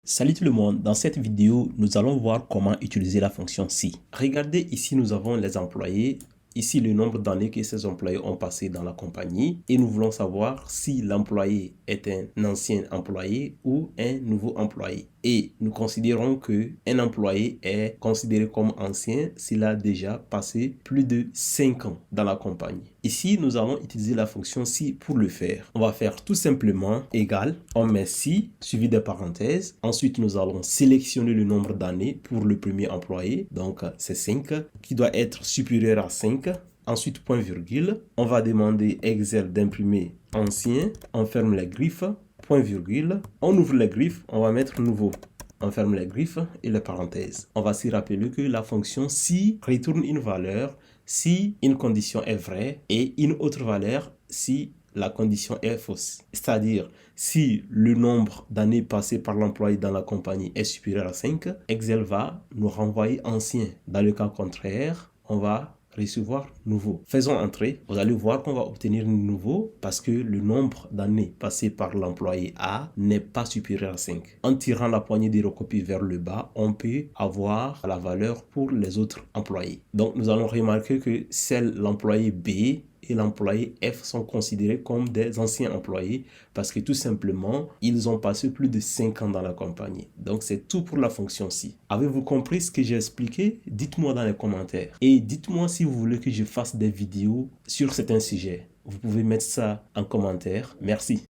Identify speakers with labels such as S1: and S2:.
S1: Salut tout le monde, dans cette vidéo, nous allons voir comment utiliser la fonction si. Regardez ici, nous avons les employés. Ici, le nombre d'années que ces employés ont passé dans la compagnie. Et nous voulons savoir si l'employé est un ancien employé ou un nouveau employé. Et nous considérons qu'un employé est considéré comme ancien s'il a déjà passé plus de 5 ans dans la compagnie. Ici, nous allons utiliser la fonction si pour le faire. On va faire tout simplement égal. On met si suivi de parenthèses. Ensuite, nous allons sélectionner le nombre d'années pour le premier employé. Donc, c'est 5 qui doit être supérieur à 5. Ensuite, point virgule. On va demander Excel d'imprimer ancien. On ferme les griffes. Point virgule. On ouvre les griffes. On va mettre nouveau. On ferme les griffes et les parenthèses. On va s'y rappeler que la fonction si retourne une valeur si une condition est vraie et une autre valeur si la condition est fausse. C'est-à-dire, si le nombre d'années passées par l'employé dans la compagnie est supérieur à 5, Excel va nous renvoyer ancien. Dans le cas contraire, on va recevoir nouveau. Faisons entrer. Vous allez voir qu'on va obtenir nouveau parce que le nombre d'années passées par l'employé A n'est pas supérieur à 5. En tirant la poignée de recopie vers le bas, on peut avoir la valeur pour les autres employés. Donc, nous allons remarquer que c'est l'employé B et l'employé F sont considérés comme des anciens employés parce que tout simplement, ils ont passé plus de 5 ans dans la compagnie. Donc, c'est tout pour la fonction si. Avez-vous compris ce que j'ai expliqué? Dites-moi dans les commentaires. Et dites-moi si vous voulez que je fasse des vidéos sur certains sujets. Vous pouvez mettre ça en commentaire. Merci.